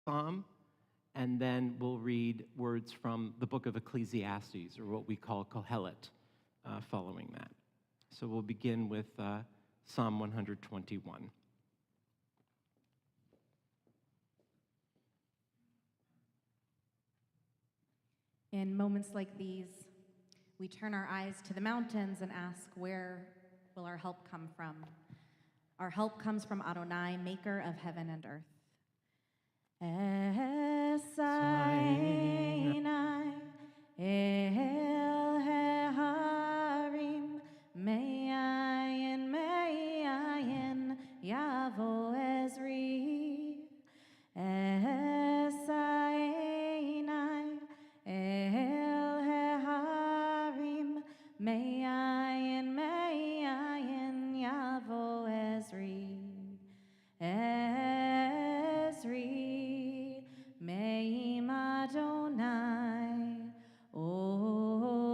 psalm, and then we'll read words from the book of Ecclesiastes, or what we call Kehilah, following that. So we'll begin with Psalm 121. In moments like these, we turn our eyes to the mountains and ask, where will our help come from? Our help comes from Adonai, maker of heaven and earth. Esainai el heharim me'ayin yavo ezri. Esainai el heharim me'ayin yavo ezri. Ezri me'im Adonai oseh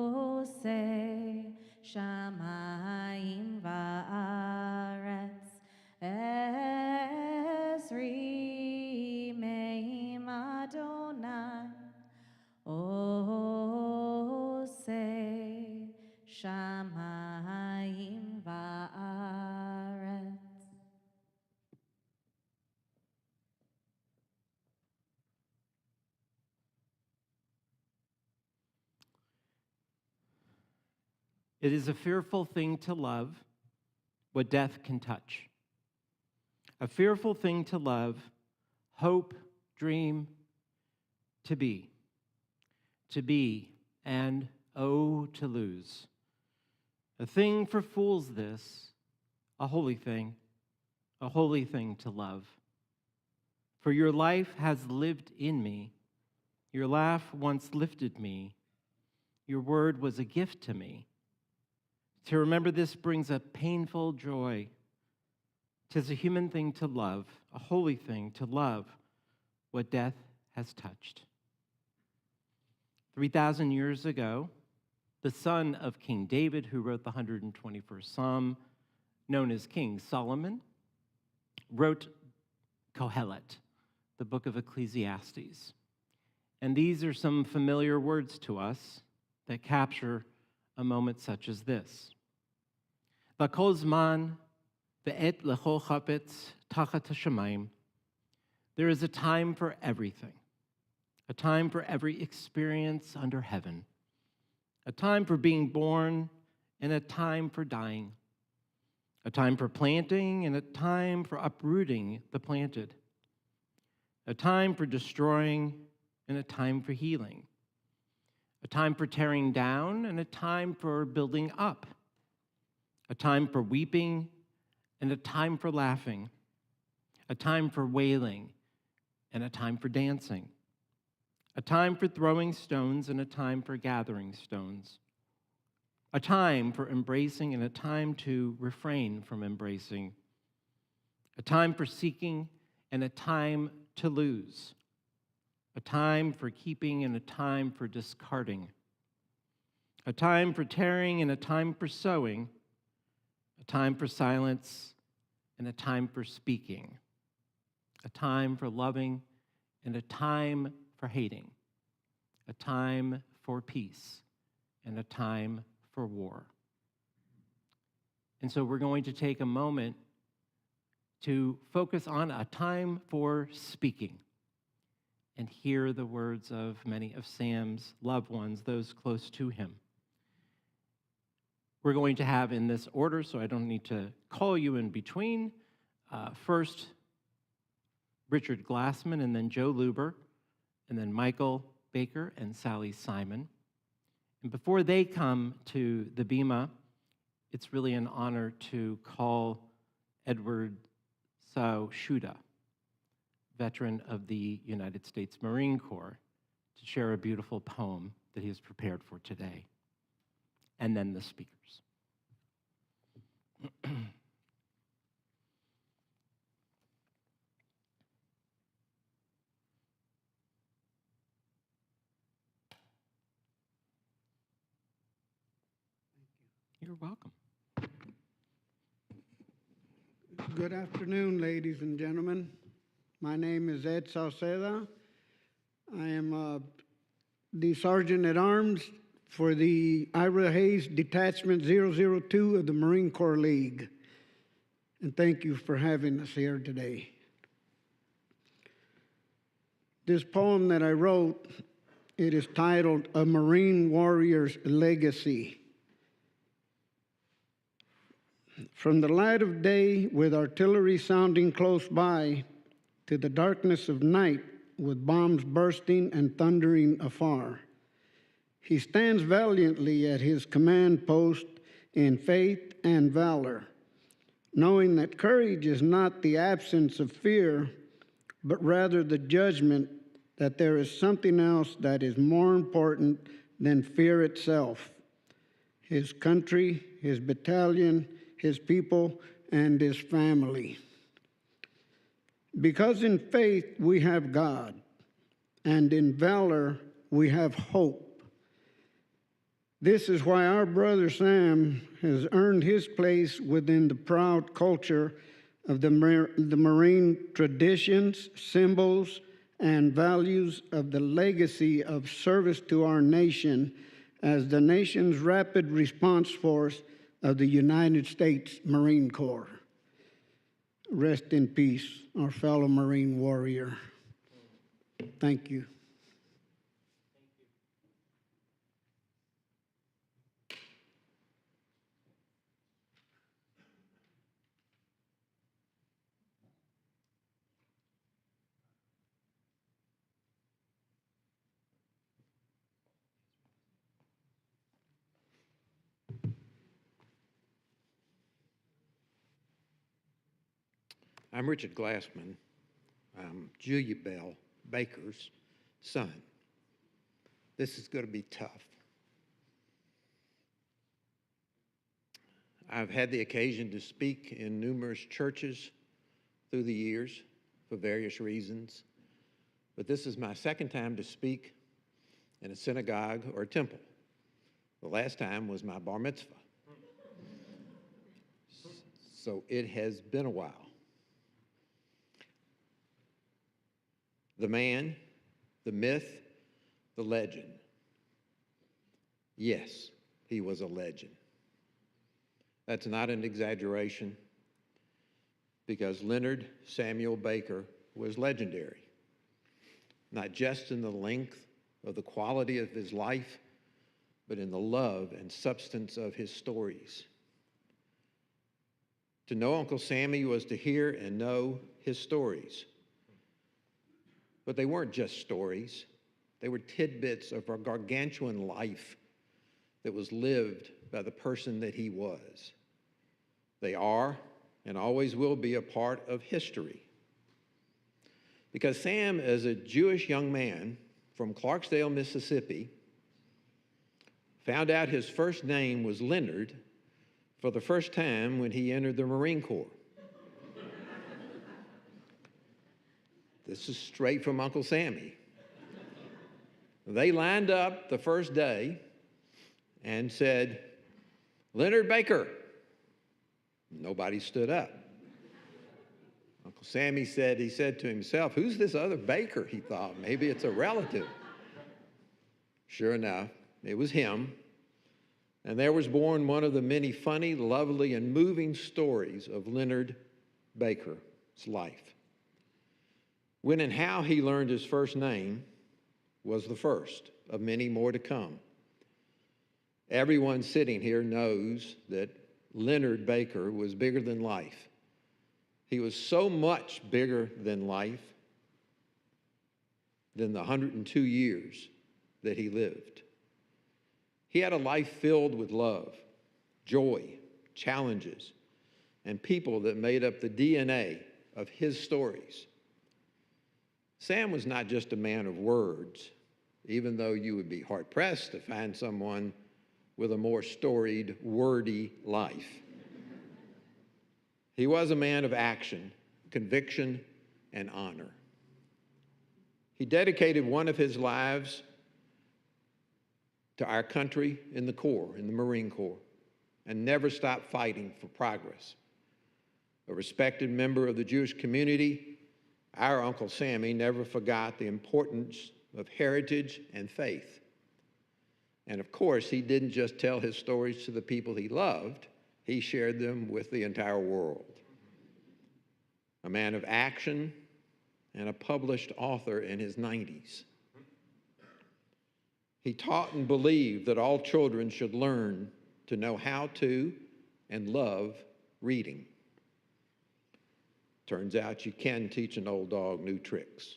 shamayim va'aretz. Ezri me'im Adonai oseh shamayim va'aretz. It is a fearful thing to love what death can touch. A fearful thing to love, hope, dream, to be, and oh, to lose. A thing for fools this, a holy thing to love. For your life has lived in me, your laugh once lifted me, your word was a gift to me. To remember this brings a painful joy. 'Tis a human thing to love, a holy thing to love what death has touched. 3,000 years ago, the son of King David, who wrote the 121st Psalm, known as King Solomon, wrote Kehilah, the book of Ecclesiastes. And these are some familiar words to us that capture a moment such as this. L'kol zman ve'et l'chol chapetz tachat hashamayim. There is a time for everything, a time for every experience under heaven, a time for being born and a time for dying, a time for planting and a time for uprooting the planted, a time for destroying and a time for healing, a time for tearing down and a time for building up, a time for weeping and a time for laughing, a time for wailing and a time for dancing, a time for throwing stones and a time for gathering stones, a time for embracing and a time to refrain from embracing, a time for seeking and a time to lose, a time for keeping and a time for discarding, a time for tearing and a time for sowing, a time for silence and a time for speaking, a time for loving and a time for hating, a time for peace and a time for war. And so we're going to take a moment to focus on a time for speaking and hear the words of many of Sam's loved ones, those close to him. We're going to have in this order, so I don't need to call you in between. First, Richard Glassman, and then Joe Luber, and then Michael Baker and Sally Simon. And before they come to the Bima, it's really an honor to call Edward Sao Shuda, veteran of the United States Marine Corps, to share a beautiful poem that he has prepared for today. And then the speakers. You're welcome. Good afternoon, ladies and gentlemen. My name is Ed Sauceda. I am the Sergeant at Arms for the Ira Hayes Detachment 002 of the Marine Corps League. And thank you for having us here today. This poem that I wrote, it is titled A Marine Warrior's Legacy. From the light of day with artillery sounding close by, to the darkness of night with bombs bursting and thundering afar, he stands valiantly at his command post in faith and valor, knowing that courage is not the absence of fear, but rather the judgment that there is something else that is more important than fear itself: his country, his battalion, his people, and his family. Because in faith we have God, and in valor we have hope. This is why our brother Sam has earned his place within the proud culture of the Marine traditions, symbols, and values of the legacy of service to our nation as the nation's rapid response force of the United States Marine Corps. Rest in peace, our fellow Marine warrior. Thank you. I'm Richard Glassman. I'm Julia Bell Baker's son. This is going to be tough. I've had the occasion to speak in numerous churches through the years for various reasons, but this is my second time to speak in a synagogue or a temple. The last time was my bar mitzvah. So it has been a while. The man, the myth, the legend. Yes, he was a legend. That's not an exaggeration, because Leonard Samuel Baker was legendary, not just in the length of the quality of his life, but in the love and substance of his stories. To know Uncle Sammy was to hear and know his stories. But they weren't just stories. They were tidbits of a gargantuan life that was lived by the person that he was. They are and always will be a part of history. Because Sam, as a Jewish young man from Clarksdale, Mississippi, found out his first name was Leonard for the first time when he entered the Marine Corps. This is straight from Uncle Sammy. They lined up the first day and said, "Leonard Baker." Nobody stood up. Uncle Sammy said, he said to himself, "Who's this other Baker?" He thought, maybe it's a relative. Sure enough, it was him. And there was born one of the many funny, lovely, and moving stories of Leonard Baker's life. When and how he learned his first name was the first of many more to come. Everyone sitting here knows that Leonard Baker was bigger than life. He was so much bigger than life, than the 102 years that he lived. He had a life filled with love, joy, challenges, and people that made up the DNA of his stories. Sam was not just a man of words, even though you would be hard-pressed to find someone with a more storied, wordy life. He was a man of action, conviction, and honor. He dedicated one of his lives to our country in the Corps, in the Marine Corps, and never stopped fighting for progress. A respected member of the Jewish community, Our Uncle Sammy never forgot the importance of heritage and faith. And of course, he didn't just tell his stories to the people he loved, he shared them with the entire world. A man of action and a published author in his 90s. He taught and believed that all children should learn to know how to and love reading. Turns out you can teach an old dog new tricks.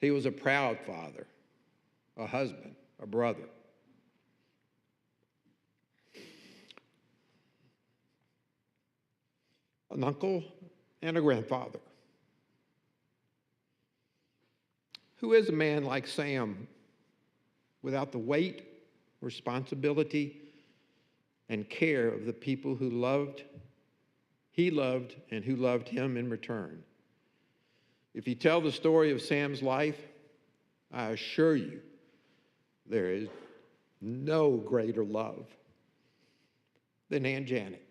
He was a proud father, a husband, a brother. An uncle and a grandfather. Who is a man like Sam without the weight, responsibility, and care of the people he loved and who loved him in return? If you tell the story of Sam's life, I assure you there is no greater love than Aunt Janet.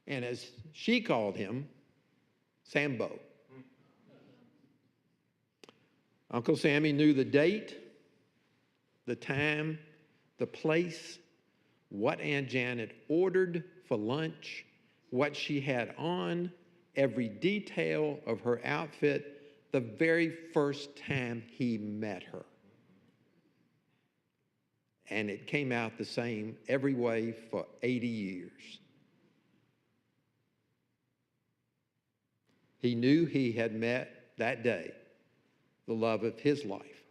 And as she called him, Sambo. Uncle Sammy knew the date, the time, the place, what Aunt Janet ordered for lunch, what she had on, every detail of her outfit the very first time he met her. And it came out the same every way for 80 years. He knew he had met that day the love of his life.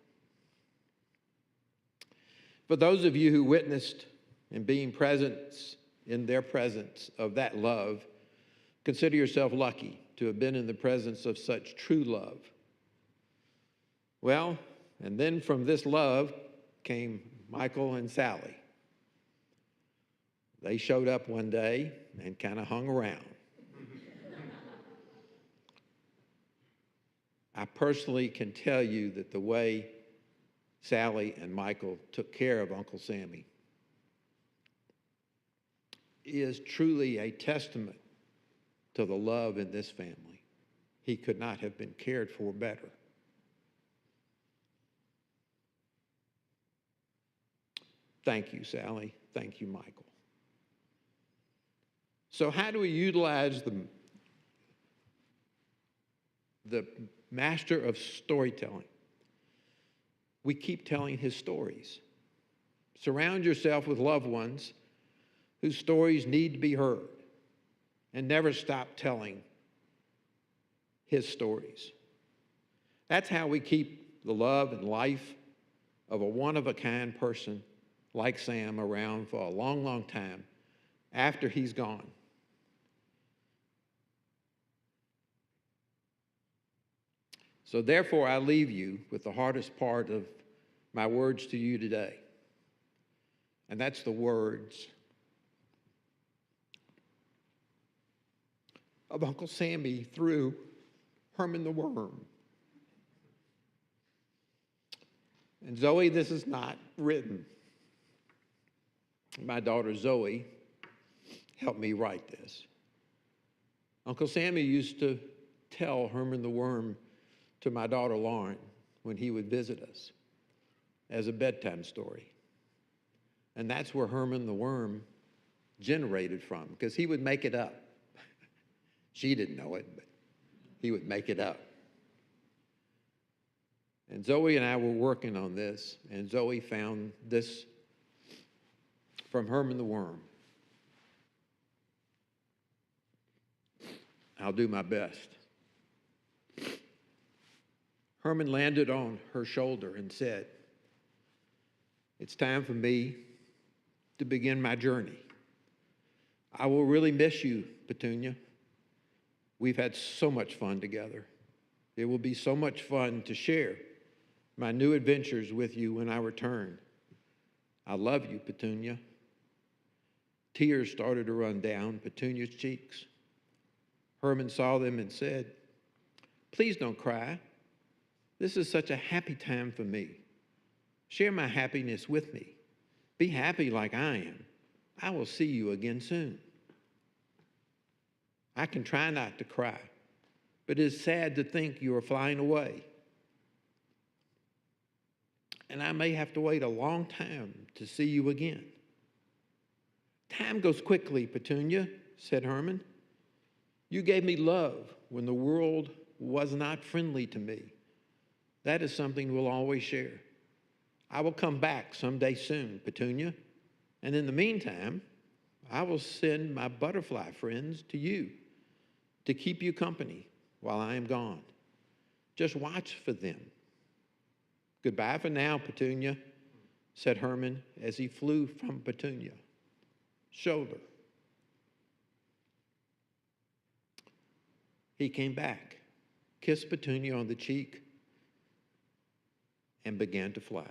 For those of you who witnessed and being present in their presence of that love, consider yourself lucky to have been in the presence of such true love. Well, and then from this love came Michael and Sally. They showed up one day and kind of hung around. I personally can tell you that the way Sally and Michael took care of Uncle Sammy is truly a testament to the love in this family. He could not have been cared for better. Thank you, Sally. Thank you, Michael. So how do we utilize the master of storytelling? We keep telling his stories. Surround yourself with loved ones whose stories need to be heard, and never stop telling his stories. That's how we keep the love and life of a one-of-a-kind person like Sam around for a long, long time after he's gone. So therefore, I leave you with the hardest part of my words to you today. And that's the words of Uncle Sammy through Herman the Worm. And Zoe, this is not written. My daughter Zoe helped me write this. Uncle Sammy used to tell Herman the Worm to my daughter Lauren when he would visit us as a bedtime story. And that's where Herman the Worm generated from, because he would make it up. She didn't know it, but he would make it up. And Zoe and I were working on this, and Zoe found this from Herman the Worm. I'll do my best. Herman landed on her shoulder and said, "It's time for me to begin my journey. I will really miss you, Petunia. We've had so much fun together. It will be so much fun to share my new adventures with you when I return. I love you, Petunia." Tears started to run down Petunia's cheeks. Herman saw them and said, "Please don't cry. This is such a happy time for me. Share my happiness with me. Be happy like I am. I will see you again soon." I can try not to cry, but it is sad to think you are flying away. And I may have to wait a long time to see you again. Time goes quickly, Petunia, said Herman. You gave me love when the world was not friendly to me. That is something we'll always share. I will come back someday soon, Petunia. And in the meantime, I will send my butterfly friends to you to keep you company while I am gone. Just watch for them. Goodbye for now, Petunia, said Herman as he flew from Petunia. Shoulder. He came back, kissed Petunia on the cheek, and began to fly.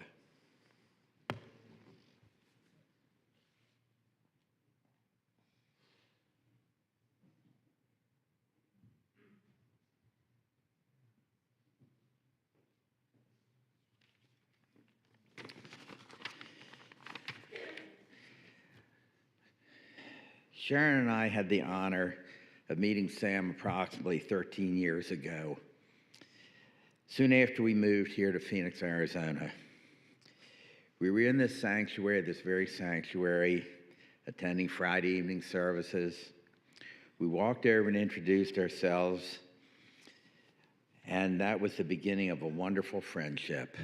Sharon and I had the honor of meeting Sam approximately 13 years ago, soon after we moved here to Phoenix, Arizona. We were in this very sanctuary, attending Friday evening services. We walked over and introduced ourselves, and that was the beginning of a wonderful friendship.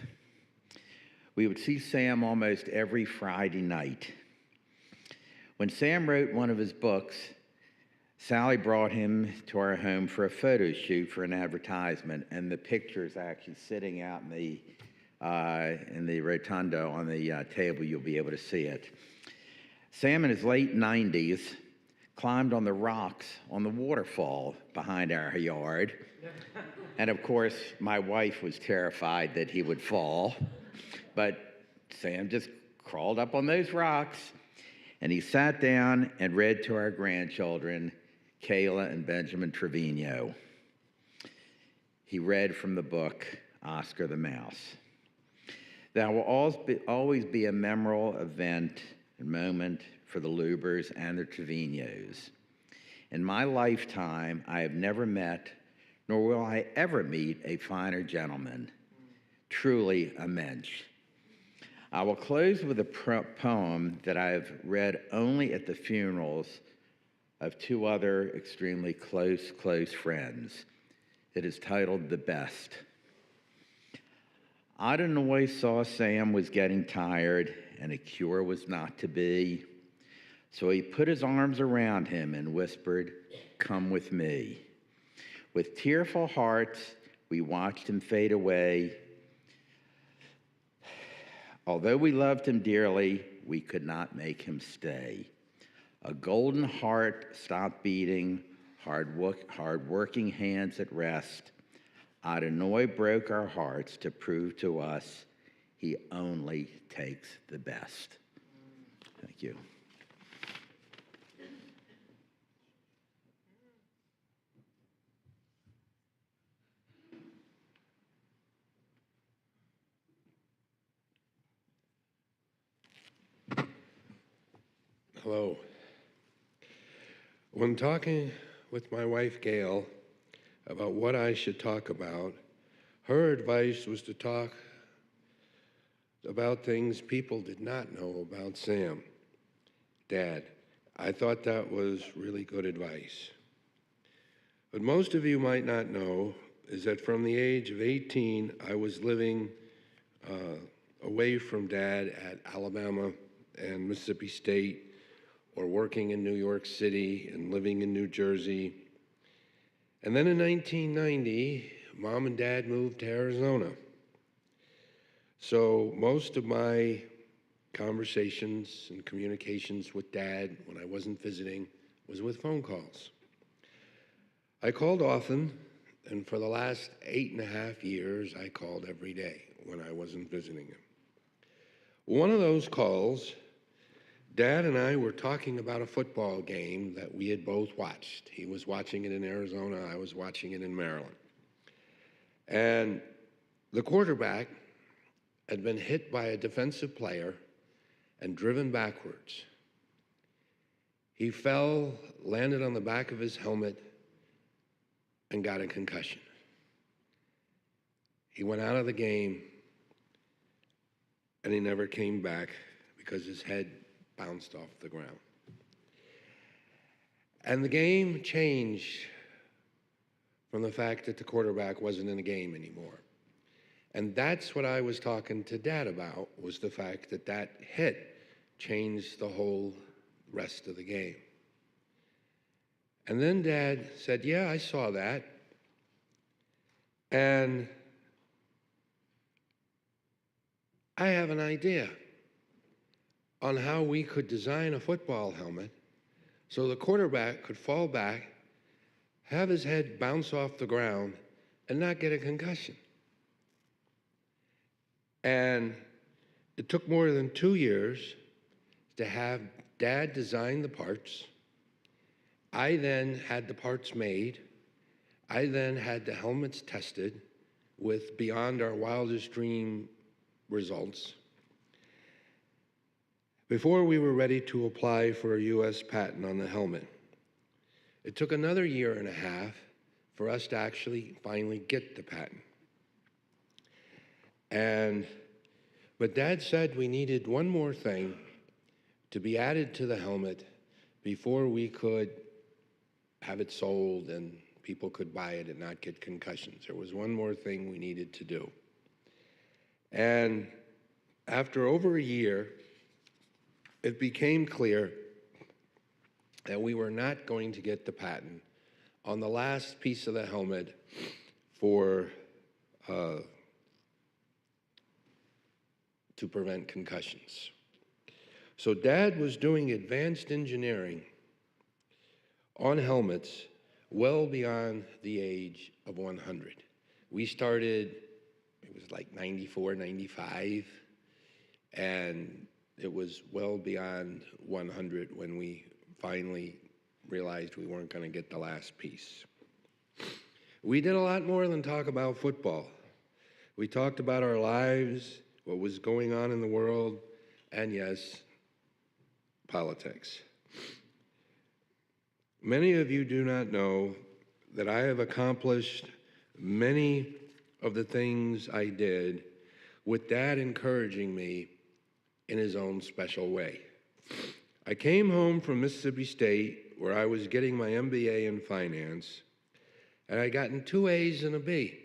We would see Sam almost every Friday night. When Sam wrote one of his books, Sally brought him to our home for a photo shoot for an advertisement, and the picture is actually sitting out in the rotunda on the table. You'll be able to see it. Sam, in his late 90s, climbed on the rocks on the waterfall behind our yard. And of course, my wife was terrified that he would fall. But Sam just crawled up on those rocks, and he sat down and read to our grandchildren, Kehilah and Benjamin Trevino. He read from the book, Oscar the Mouse. That will always be a memorable event and moment for the Lubers and the Trevinos. In my lifetime, I have never met, nor will I ever meet, a finer gentleman. Truly a mensch. I will close with a poem that I have read only at the funerals of two other extremely close friends. It is titled The Best. Adonai saw Sam was getting tired and a cure was not to be. So he put his arms around him and whispered, "Come with me." With tearful hearts, we watched him fade away. Although we loved him dearly, we could not make him stay. A golden heart stopped beating, hard-working hands at rest. Adonai broke our hearts to prove to us he only takes the best. Thank you. Hello. When talking with my wife, Gail, about what I should talk about, her advice was to talk about things people did not know about Sam. Dad, I thought that was really good advice. What most of you might not know is that from the age of 18, I was living away from Dad at Alabama and Mississippi State, or working in New York City and living in New Jersey. And then in 1990, Mom and Dad moved to Arizona. So most of my conversations and communications with Dad when I wasn't visiting was with phone calls. I called often, and for the last 8.5 years, I called every day when I wasn't visiting him. One of those calls, Dad and I were talking about a football game that we had both watched. He was watching it in Arizona, I was watching it in Maryland. And the quarterback had been hit by a defensive player and driven backwards. He fell, landed on the back of his helmet, and got a concussion. He went out of the game, and he never came back because his head bounced off the ground. And the game changed from the fact that the quarterback wasn't in the game anymore. And that's what I was talking to Dad about, was the fact that that hit changed the whole rest of the game. And then Dad said, yeah, I saw that. And I have an idea on how we could design a football helmet so the quarterback could fall back, have his head bounce off the ground, and not get a concussion. And it took more than 2 years to have Dad design the parts. I then had the parts made. I then had the helmets tested with beyond our wildest dream results before we were ready to apply for a U.S. patent on the helmet. It took another 1.5 years for us to actually finally get the patent. But Dad said we needed one more thing to be added to the helmet before we could have it sold and people could buy it and not get concussions. There was one more thing we needed to do. And after over a year, it became clear that we were not going to get the patent on the last piece of the helmet for to prevent concussions. So Dad was doing advanced engineering on helmets well beyond the age of 100. We started, it was like 94, 95, and it was well beyond 100 when we finally realized we weren't going to get the last piece. We did a lot more than talk about football. We talked about our lives, what was going on in the world, and yes, politics. Many of you do not know that I have accomplished many of the things I did with Dad encouraging me in his own special way. I came home from Mississippi State, where I was getting my MBA in finance, and I gotten 2 A's and a B.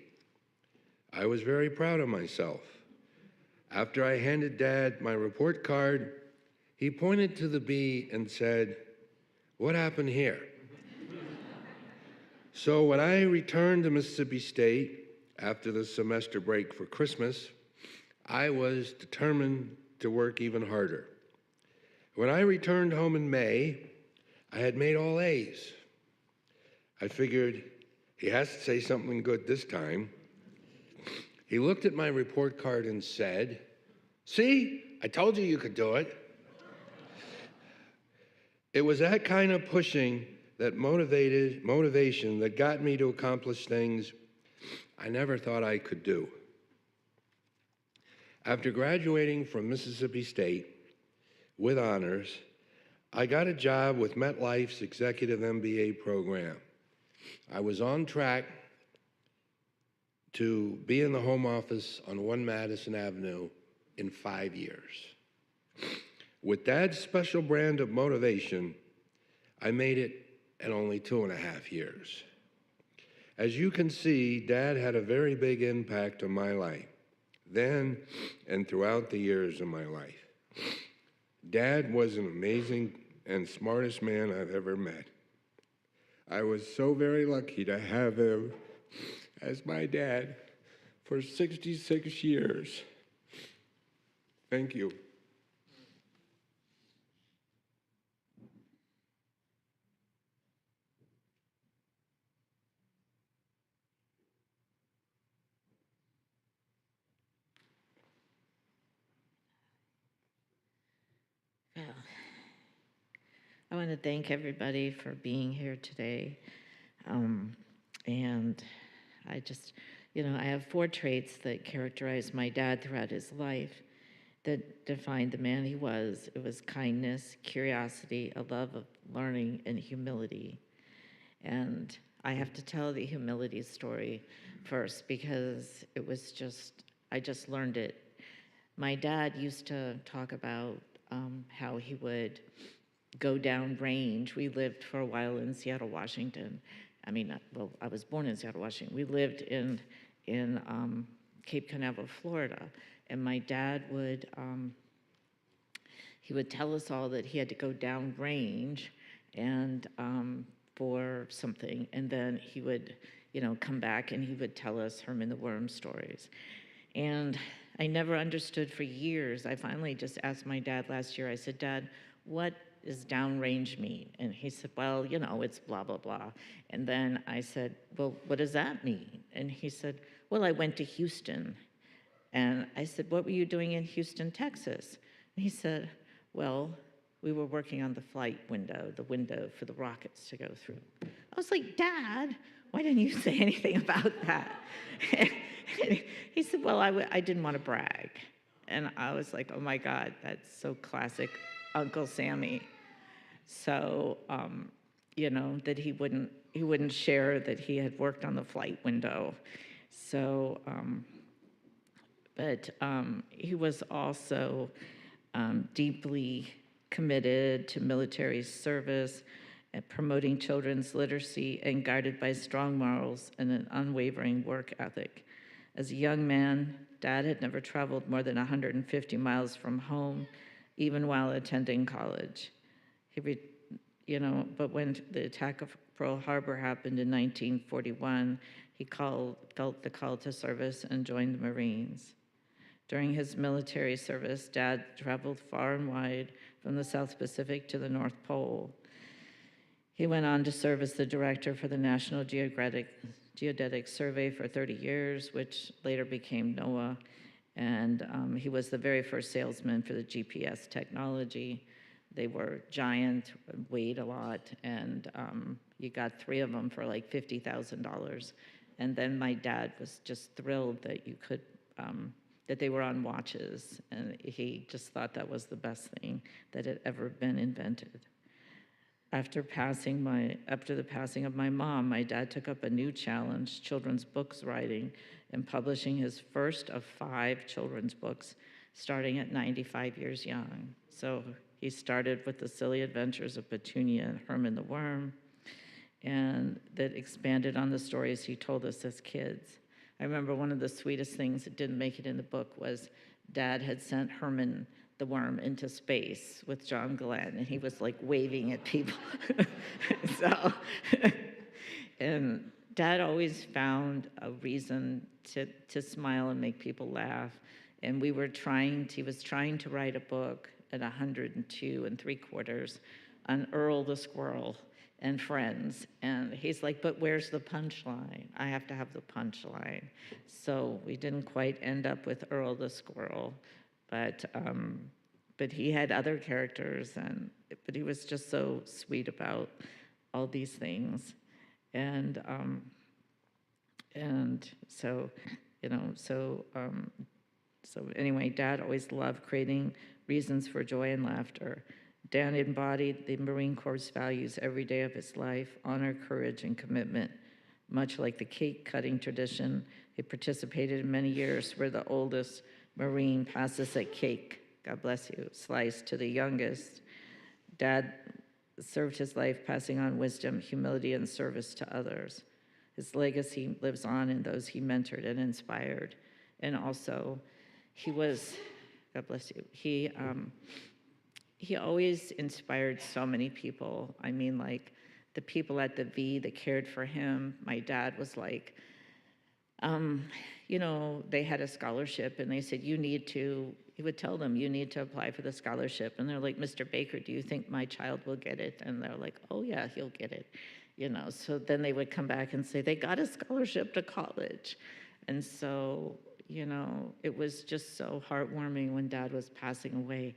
I was very proud of myself. After I handed Dad my report card, he pointed to the B and said, "What happened here?" So when I returned to Mississippi State after the semester break for Christmas, I was determined to work even harder. When I returned home in May, I had made all A's. I figured he has to say something good this time. He looked at my report card and said, "See, I told you you could do it." It was that kind of pushing, that motivation that got me to accomplish things I never thought I could do. After graduating from Mississippi State with honors, I got a job with MetLife's executive MBA program. I was on track to be in the home office on 1 Madison Avenue in 5 years. With Dad's special brand of motivation, I made it in only 2.5 years. As you can see, Dad had a very big impact on my life, then and throughout the years of my life. Dad was an amazing and smartest man I've ever met. I was so very lucky to have him as my dad for 66 years. Thank you. Well, I want to thank everybody for being here today. And I just, I have 4 traits that characterized my dad throughout his life that defined the man he was. It was kindness, curiosity, a love of learning, and humility. And I have to tell the humility story first because it was just, I just learned it. My dad used to talk about how he would go down range. We lived for a while in Seattle, Washington. I mean, well, I was born in Seattle, Washington. We lived in Cape Canaveral, Florida, and my dad would he would tell us all that he had to go down range and for something, and then he would, come back and he would tell us Herman the Worm stories. And I never understood for years. I finally just asked my dad last year. I said, Dad, what does downrange mean? And he said, well, it's blah, blah, blah. And then I said, well, what does that mean? And he said, well, I went to Houston. And I said, what were you doing in Houston, Texas? And he said, well, we were working on the flight window, the window for the rockets to go through. I was like, Dad, why didn't you say anything about that? He said, well, I didn't want to brag. And I was like, oh my God, that's so classic Uncle Sammy. So, that he wouldn't share that he had worked on the flight window. So, but he was also deeply committed to military service and promoting children's literacy and guided by strong morals and an unwavering work ethic. As a young man, Dad had never traveled more than 150 miles from home, even while attending college. But when the attack of Pearl Harbor happened in 1941, he felt the call to service and joined the Marines. During his military service, Dad traveled far and wide from the South Pacific to the North Pole. He went on to serve as the director for the National Geodetic Survey for 30 years, which later became NOAA. And he was the very first salesman for the GPS technology. They were giant, weighed a lot, and you got 3 of them for like $50,000. And then my dad was just thrilled that you could, that they were on watches, and he just thought that was the best thing that had ever been invented. After the passing of my mom, my dad took up a new challenge, children's books writing, and publishing his first of 5 children's books, starting at 95 years young. So he started with The Silly Adventures of Petunia and Herman the Worm, and that expanded on the stories he told us as kids. I remember one of the sweetest things that didn't make it in the book was Dad had sent Herman the Worm into space with John Glenn, and he was like waving at people. And Dad always found a reason to smile and make people laugh. And he was trying to write a book at 102 3/4 on Earl the Squirrel and friends. And he's like, but where's the punchline? I have to have the punchline. So we didn't quite end up with Earl the Squirrel, but he had other characters, but he was just so sweet about all these things. And so anyway, Dad always loved creating reasons for joy and laughter. Dan embodied the Marine Corps' values every day of his life: honor, courage, and commitment. Much like the cake cutting tradition, he participated in many years where the oldest Marine passes a cake, God bless you, slice to the youngest. Dad served his life passing on wisdom, humility, and service to others. His legacy lives on in those he mentored and inspired. And also, he was, God bless you, he always inspired so many people. I mean, like the people at the V that cared for him. My dad was like, they had a scholarship and they said, he would tell them, you need to apply for the scholarship. And they're like, Mr. Baker, do you think my child will get it? And they're like, oh yeah, he'll get it. So then they would come back and say, they got a scholarship to college. And so, it was just so heartwarming when Dad was passing away.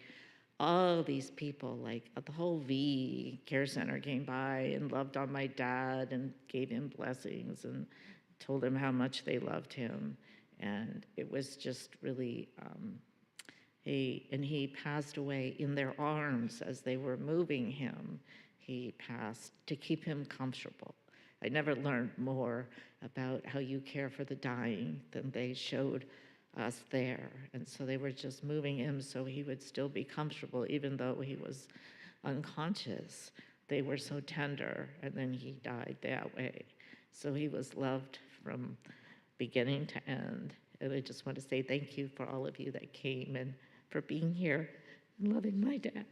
All these people, like the whole V Care Center came by and loved on my dad and gave him blessings and told him how much they loved him. And it was just really, he passed away in their arms as they were moving him. He passed to keep him comfortable I never learned more about how you care for the dying than they showed us there. And so they were just moving him so he would still be comfortable, even though he was unconscious. They were so tender, and then he died that way. So he was loved from beginning to end. And I just want to say thank you for all of you that came and for being here and loving my dad.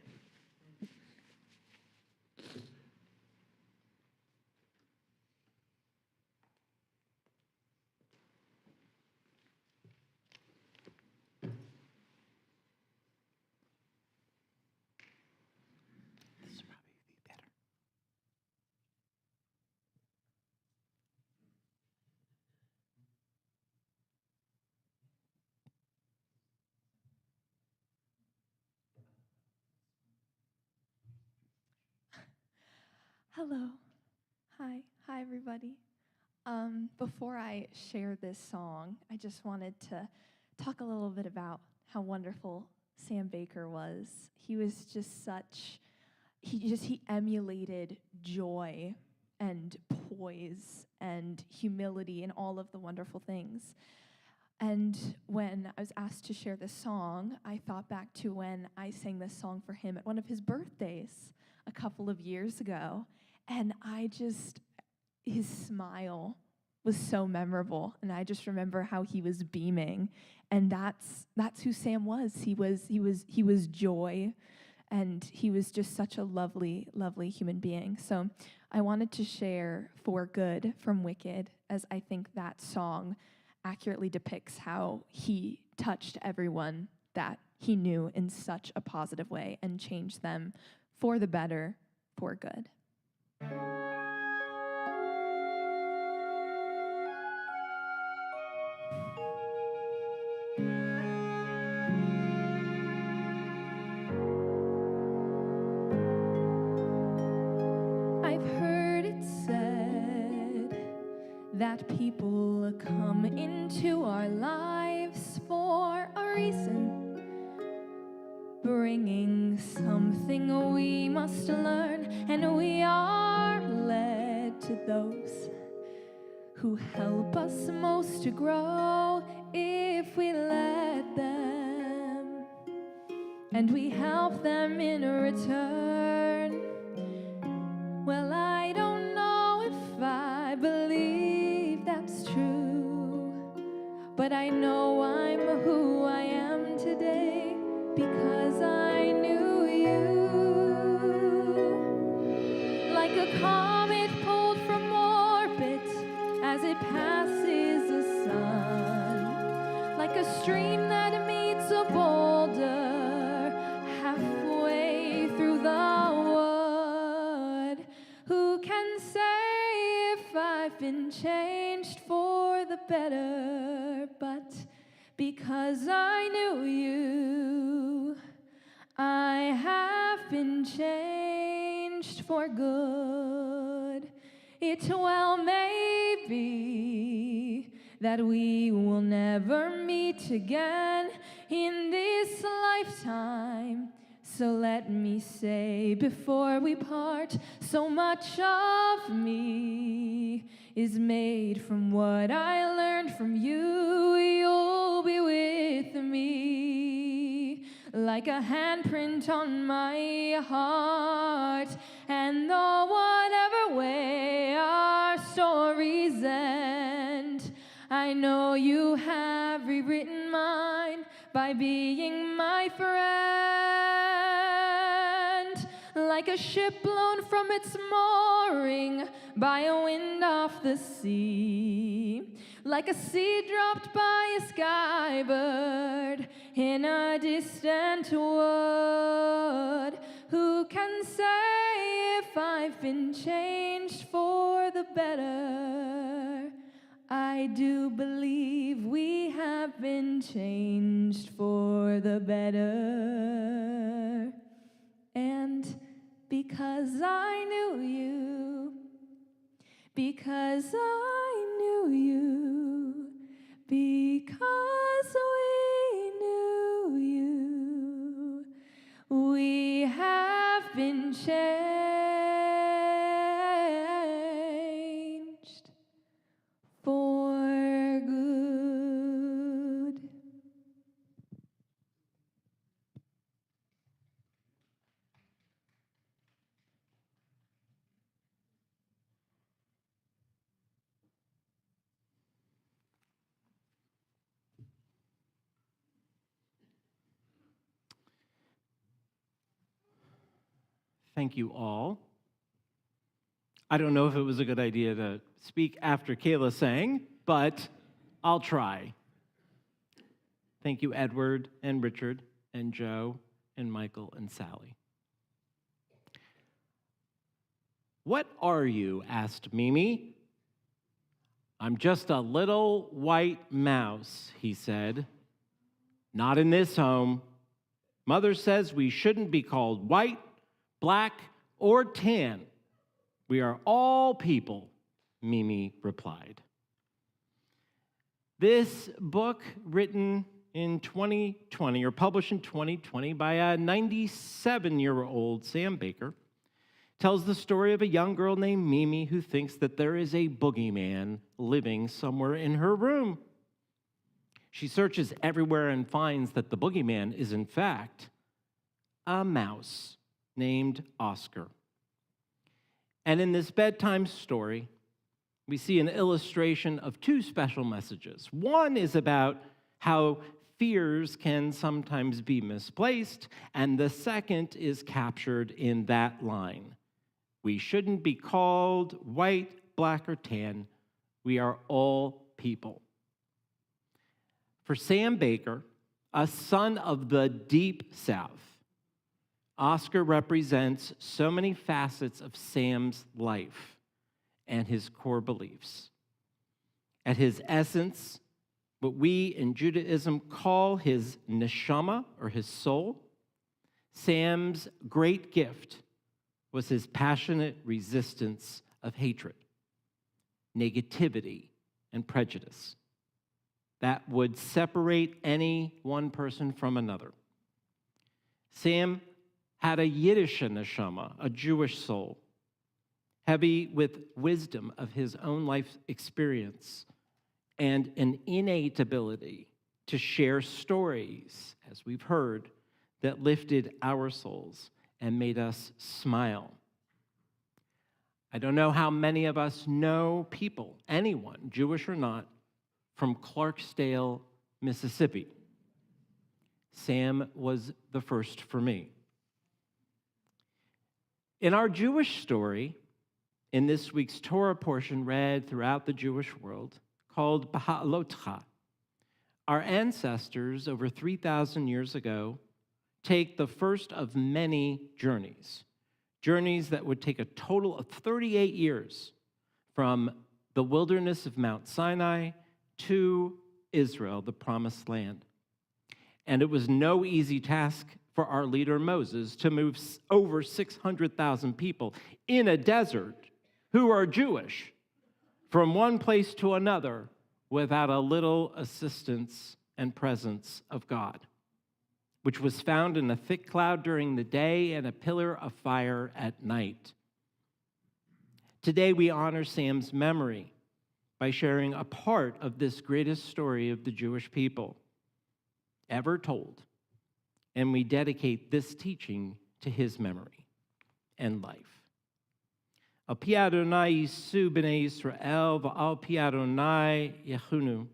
This will probably be better. Hello. Hi, everybody. Before I share this song, I just wanted to talk a little bit about how wonderful Sam Baker was. He was just he emulated joy and poise and humility and all of the wonderful things. And when I was asked to share this song, I thought back to when I sang this song for him at one of his birthdays a couple of years ago. And his smile was so memorable. And I just remember how he was beaming. And that's who Sam was. He was joy. And he was just such a lovely, lovely human being. So I wanted to share For Good from Wicked, as I think that song accurately depicts how he touched everyone that he knew in such a positive way and changed them for the better, for good. I've heard it said that people come into our lives for a reason, bringing something we must learn, and we are led to those who help us most to grow if we let them, and we help them in return. Well, I don't know if I believe that's true, but I know I'm who I am today because I knew you. Like a comet pulled from orbit as it passes the sun, like a stream that meets a boulder halfway through the wood. Who can say if I've been changed for the better? But because I knew you, I have been changed for good. It well may be that we will never meet again in this lifetime. So let me say before we part, so much of me is made from what I learned from you. You'll be with me like a handprint on my heart. And though whatever way our stories end, I know you have rewritten mine by being my friend. Like a ship blown from its mooring by a wind off the sea, like a seed dropped by a skybird in a distant wood. Who can say if I've been changed for the better? I do believe we have been changed for the better. And because I knew you, because I knew you, because we knew you, we have been changed Thank you all. I don't know if it was a good idea to speak after Kehilah sang, but I'll try. Thank you, Edward and Richard and Joe and Michael and Sally. What are you? Asked Mimi. I'm just a little white mouse, he said. Not in this home. Mother says we shouldn't be called white, black, or tan. We are all people, Mimi replied. This book, written in 2020, or published in 2020 by a 97-year-old Sam Baker, tells the story of a young girl named Mimi who thinks that there is a boogeyman living somewhere in her room. She searches everywhere and finds that the boogeyman is, in fact, a mouse named Oscar. And in this bedtime story, we see an illustration of two special messages. One is about how fears can sometimes be misplaced, and the second is captured in that line. We shouldn't be called white, black, or tan. We are all people. For Sam Baker, a son of the Deep South, Oscar represents so many facets of Sam's life and his core beliefs. At his essence, what we in Judaism call his neshama, or his soul, Sam's great gift was his passionate resistance of hatred, negativity, and prejudice that would separate any one person from another. Sam had a Yiddish neshama, a Jewish soul, heavy with wisdom of his own life experience and an innate ability to share stories, as we've heard, that lifted our souls and made us smile. I don't know how many of us know people, anyone, Jewish or not, from Clarksdale, Mississippi. Sam was the first for me. In our Jewish story, in this week's Torah portion read throughout the Jewish world, called B'Ha'alotcha, our ancestors over 3,000 years ago take the first of many journeys that would take a total of 38 years from the wilderness of Mount Sinai to Israel, the promised land. And it was no easy task for our leader Moses to move over 600,000 people in a desert who are Jewish from one place to another without a little assistance and presence of God, which was found in a thick cloud during the day and a pillar of fire at night. Today we honor Sam's memory by sharing a part of this greatest story of the Jewish people ever told, and we dedicate this teaching to his memory and life. Al pi Adonai yisu b'nei Yisrael v'al pi Adonai yechunu.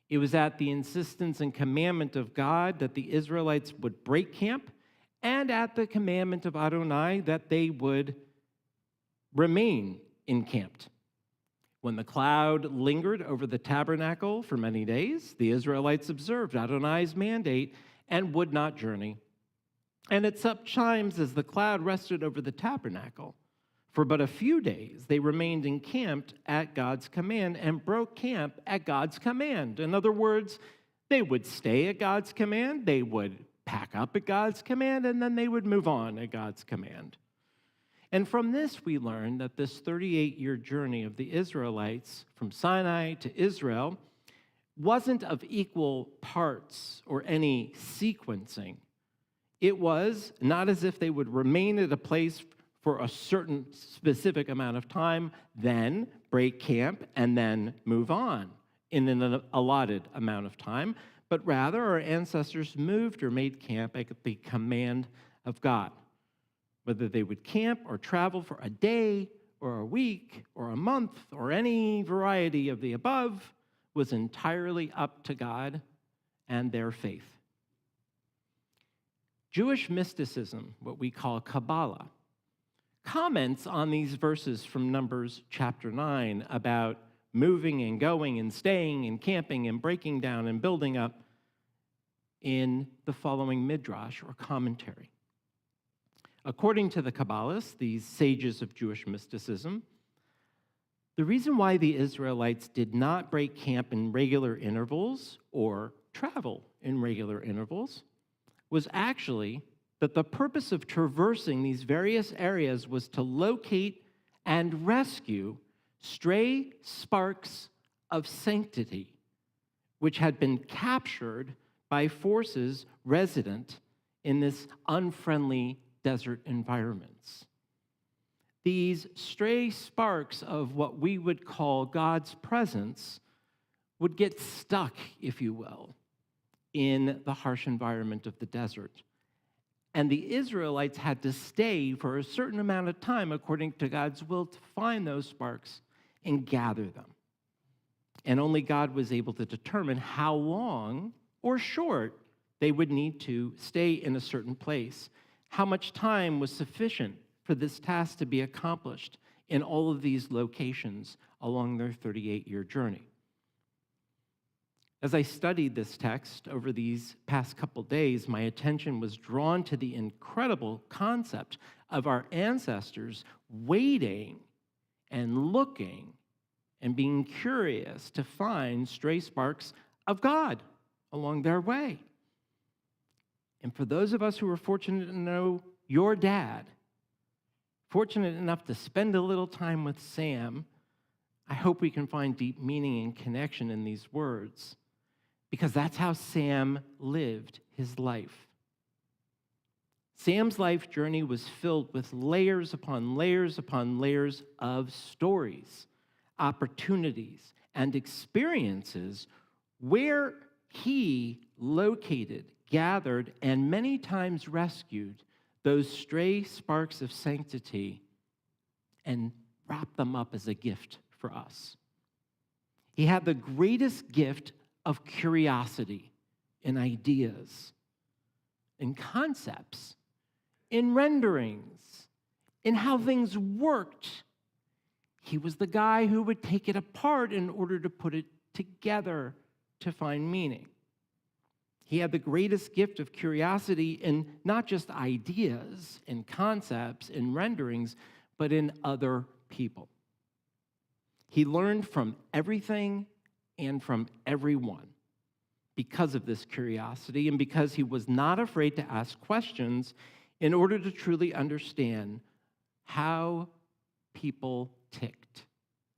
It was at the insistence and commandment of God that the Israelites would break camp, and at the commandment of Adonai that they would remain encamped. When the cloud lingered over the tabernacle for many days, the Israelites observed Adonai's mandate and would not journey. And at such times as the cloud rested over the tabernacle, for but a few days they remained encamped at God's command and broke camp at God's command. In other words, they would stay at God's command, they would pack up at God's command, and then they would move on at God's command. And from this, we learn that this 38-year journey of the Israelites from Sinai to Israel wasn't of equal parts or any sequencing. It was not as if they would remain at a place for a certain specific amount of time, then break camp, and then move on in an allotted amount of time, but rather our ancestors moved or made camp at the command of God. Whether they would camp or travel for a day or a week or a month or any variety of the above was entirely up to God and their faith. Jewish mysticism, what we call Kabbalah, comments on these verses from Numbers chapter 9 about moving and going and staying and camping and breaking down and building up in the following midrash or commentary. According to the Kabbalists, these sages of Jewish mysticism, the reason why the Israelites did not break camp in regular intervals or travel in regular intervals was actually that the purpose of traversing these various areas was to locate and rescue stray sparks of sanctity, which had been captured by forces resident in this unfriendly desert environments. These stray sparks of what we would call God's presence would get stuck, if you will, in the harsh environment of the desert. And the Israelites had to stay for a certain amount of time according to God's will to find those sparks and gather them. And only God was able to determine how long or short they would need to stay in a certain place. How much time was sufficient for this task to be accomplished in all of these locations along their 38-year journey. As I studied this text over these past couple days, my attention was drawn to the incredible concept of our ancestors waiting and looking and being curious to find stray sparks of God along their way. And for those of us who are fortunate to know your dad, fortunate enough to spend a little time with Sam, I hope we can find deep meaning and connection in these words, because that's how Sam lived his life. Sam's life journey was filled with layers upon layers upon layers of stories, opportunities, and experiences where he located, gathered, and many times rescued those stray sparks of sanctity and wrapped them up as a gift for us. He had the greatest gift of curiosity in ideas, in concepts, in renderings, in how things worked. He was the guy who would take it apart in order to put it together to find meaning. He had the greatest gift of curiosity in not just ideas and concepts and renderings, but in other people. He learned from everything and from everyone because of this curiosity and because he was not afraid to ask questions in order to truly understand how people ticked,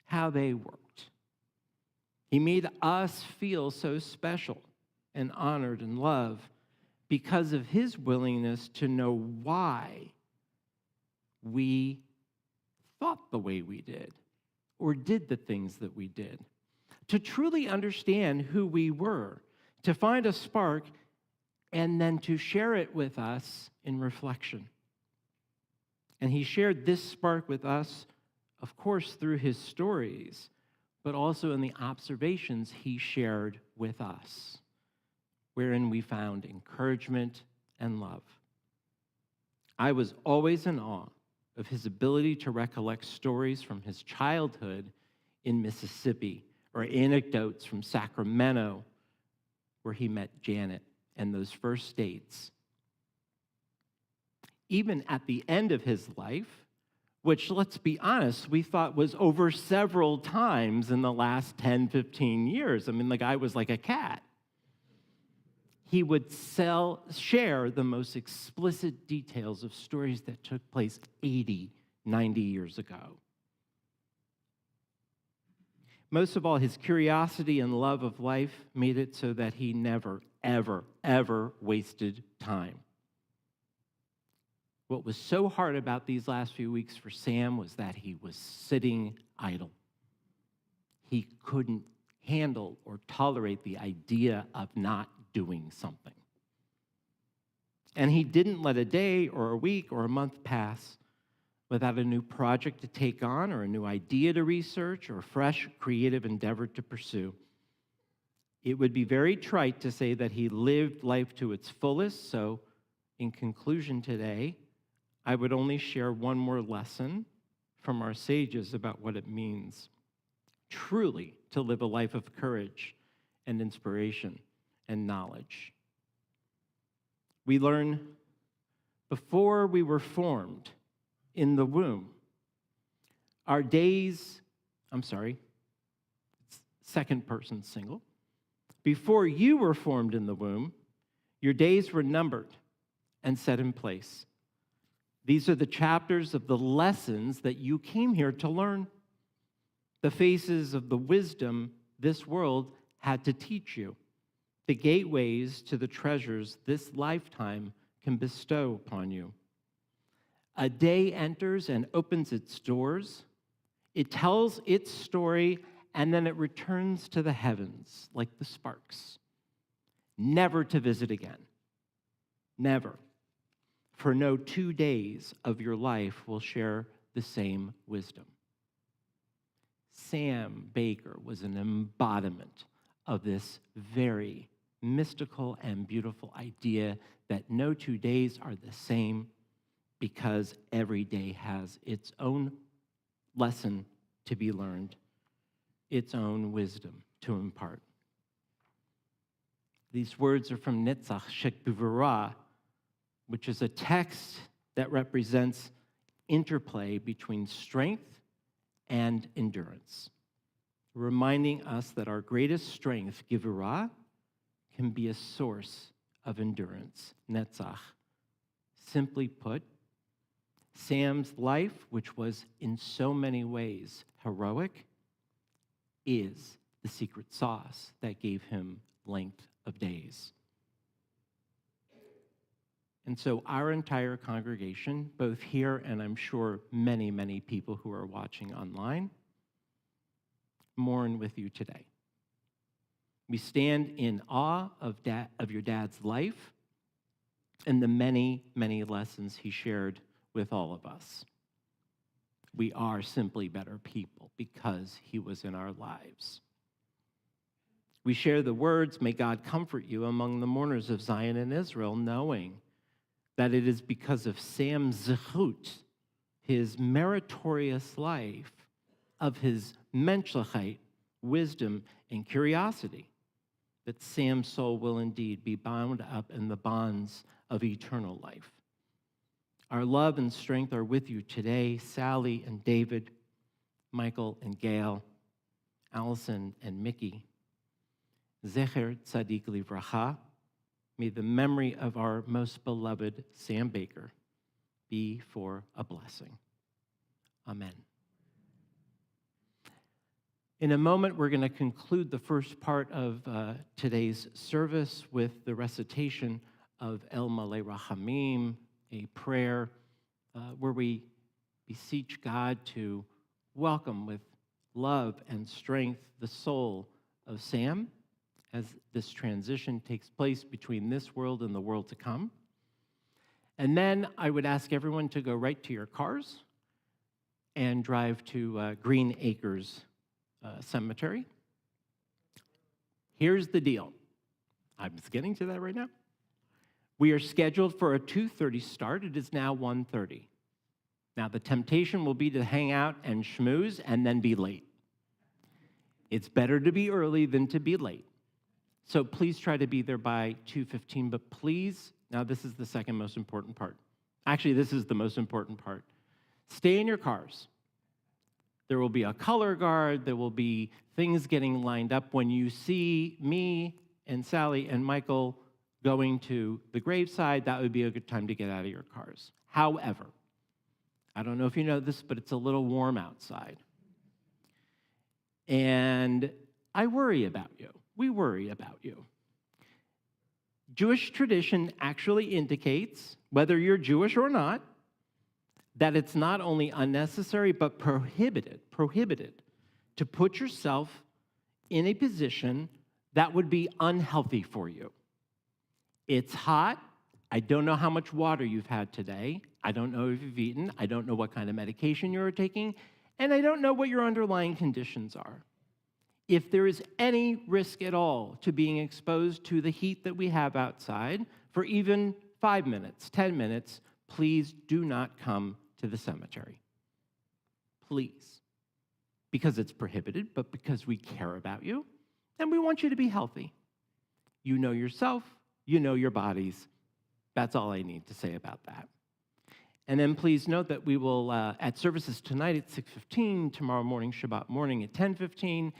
how they worked. He made us feel so special and honored and loved because of his willingness to know why we thought the way we did or did the things that we did. To truly understand who we were, to find a spark, and then to share it with us in reflection. And he shared this spark with us, of course, through his stories, but also in the observations he shared with us, wherein we found encouragement and love. I was always in awe of his ability to recollect stories from his childhood in Mississippi, or anecdotes from Sacramento, where he met Janet and those first dates. Even at the end of his life, which, let's be honest, we thought was over several times in the last 10, 15 years. I mean, the guy was like a cat. He would share the most explicit details of stories that took place 80, 90 years ago. Most of all, his curiosity and love of life made it so that he never, ever, ever wasted time. What was so hard about these last few weeks for Sam was that he was sitting idle. He couldn't handle or tolerate the idea of not doing something. And he didn't let a day or a week or a month pass without a new project to take on or a new idea to research or a fresh creative endeavor to pursue. It would be very trite to say that he lived life to its fullest, so in conclusion today, I would only share one more lesson from our sages about what it means truly to live a life of courage and inspiration and knowledge. We learn before we were formed in the womb, our days, second person single. Before you were formed in the womb, your days were numbered and set in place. These are the chapters of the lessons that you came here to learn. The faces of the wisdom this world had to teach you. The gateways to the treasures this lifetime can bestow upon you. A day enters and opens its doors. It tells its story, and then it returns to the heavens like the sparks, never to visit again. Never. For no 2 days of your life will share the same wisdom. Sam Baker was an embodiment of this very mystical and beautiful idea that no 2 days are the same, because every day has its own lesson to be learned, its own wisdom to impart. These words are from Netzach Shekbivura, which is a text that represents interplay between strength and endurance, reminding us that our greatest strength, Givurah, can be a source of endurance, Netzach. Simply put, Sam's life, which was in so many ways heroic, is the secret sauce that gave him length of days. And so our entire congregation, both here and I'm sure many, many people who are watching online, mourn with you today. We stand in awe of your dad's life and the many, many lessons he shared with all of us. We are simply better people because he was in our lives. We share the words, "May God comfort you," among the mourners of Zion and Israel, knowing that it is because of Sam's zechut, his meritorious life, of his menschlichkeit, wisdom, and curiosity, that Sam's soul will indeed be bound up in the bonds of eternal life. Our love and strength are with you today, Sally and David, Michael and Gail, Allison and Mickey. Zecher Tzadik Livracha. May the memory of our most beloved Sam Baker be for a blessing. Amen. In a moment, we're going to conclude the first part of today's service with the recitation of El Malei Rachamim, a prayer where we beseech God to welcome with love and strength the soul of Sam as this transition takes place between this world and the world to come. And then I would ask everyone to go right to your cars and drive to Green Acres Cemetery. Here's the deal. I'm just getting to that right now. We are scheduled for a 2:30 start. It is now 1:30. Now, the temptation will be to hang out and schmooze and then be late. It's better to be early than to be late. So please try to be there by 2:15, but please, now this is the second most important part. Actually, this is the most important part. Stay in your cars. There will be a color guard. There will be things getting lined up. When you see me and Sally and Michael going to the graveside, that would be a good time to get out of your cars. However, I don't know if you know this, but it's a little warm outside. And I worry about you. We worry about you. Jewish tradition actually indicates, whether you're Jewish or not, that it's not only unnecessary, but prohibited to put yourself in a position that would be unhealthy for you. It's hot. I don't know how much water you've had today. I don't know if you've eaten. I don't know what kind of medication you're taking. And I don't know what your underlying conditions are. If there is any risk at all to being exposed to the heat that we have outside for even 5 minutes, 10 minutes, please do not come to the cemetery. Please. Because it's prohibited, but because we care about you and we want you to be healthy. You know yourself, you know your bodies. That's all I need to say about that. And then please note that we will, at services tonight at 6:15, tomorrow morning, Shabbat morning at 10:15,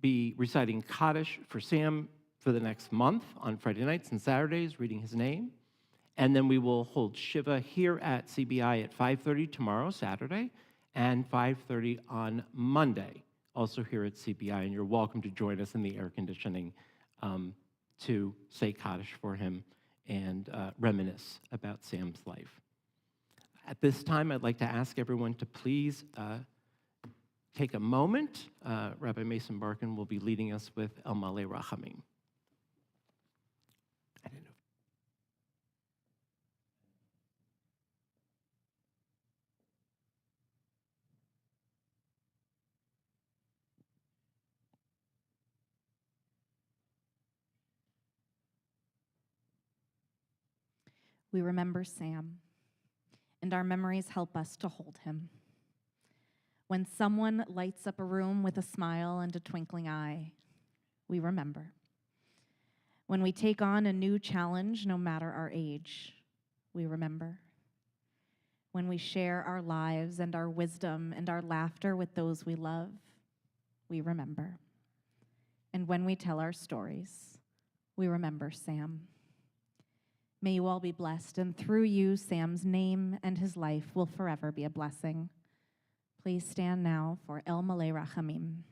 be reciting Kaddish for Sam for the next month on Friday nights and Saturdays, reading his name. And then we will hold Shiva here at CBI at 5:30 tomorrow, Saturday, and 5:30 on Monday, also here at CBI. And you're welcome to join us in the air conditioning to say Kaddish for him and reminisce about Sam's life. At this time, I'd like to ask everyone to please take a moment. Rabbi Mason Barkin will be leading us with El Malei Rachamim. I didn't know. We remember Sam, and our memories help us to hold him. When someone lights up a room with a smile and a twinkling eye, we remember. When we take on a new challenge, no matter our age, we remember. When we share our lives and our wisdom and our laughter with those we love, we remember. And when we tell our stories, we remember Sam. May you all be blessed, and through you, Sam's name and his life will forever be a blessing. Please stand now for El Malei Rachamim.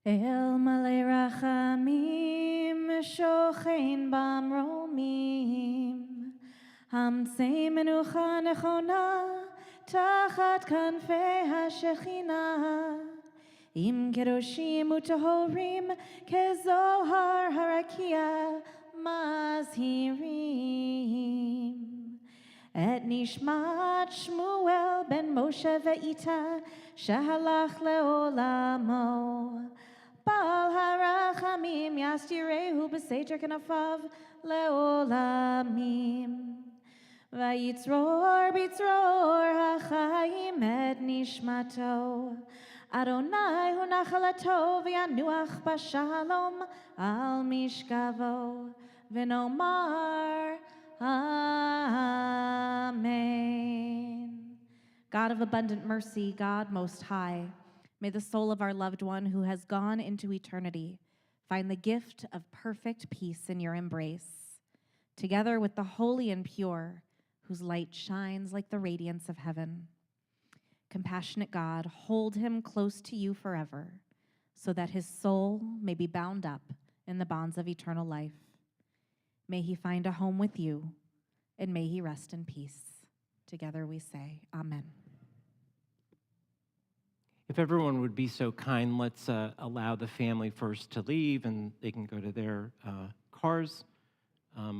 El Malei Rachamim, Shochein Bamromim, Hamtzei Menucha Nechona, Tachat Kanfei HaShechina, Im Kedoshim U'Tahorim, Kezohar Harakia, Mazhirim. Et Nishmat Shmuel ben Moshe ve'ita, Shehalach le'olamo, Bal harachamim yastirehu b'seiter kenafav le'olamim. Vayitzror bitzror hachayim et nishmato. Adonai hu nachalato v'yanuach b'shalom al mishkavo. V'nomar Amen. God of abundant mercy, God most high, may the soul of our loved one who has gone into eternity find the gift of perfect peace in your embrace, together with the holy and pure, whose light shines like the radiance of heaven. Compassionate God, hold him close to you forever, so that his soul may be bound up in the bonds of eternal life. May he find a home with you, and may he rest in peace. Together we say, Amen. If everyone would be so kind, let's allow the family first to leave, and they can go to their cars.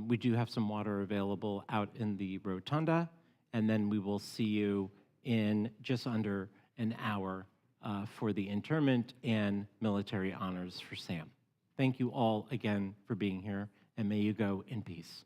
We do have some water available out in the rotunda, and then we will see you in just under an hour for the interment and military honors for Sam. Thank you all again for being here, and may you go in peace.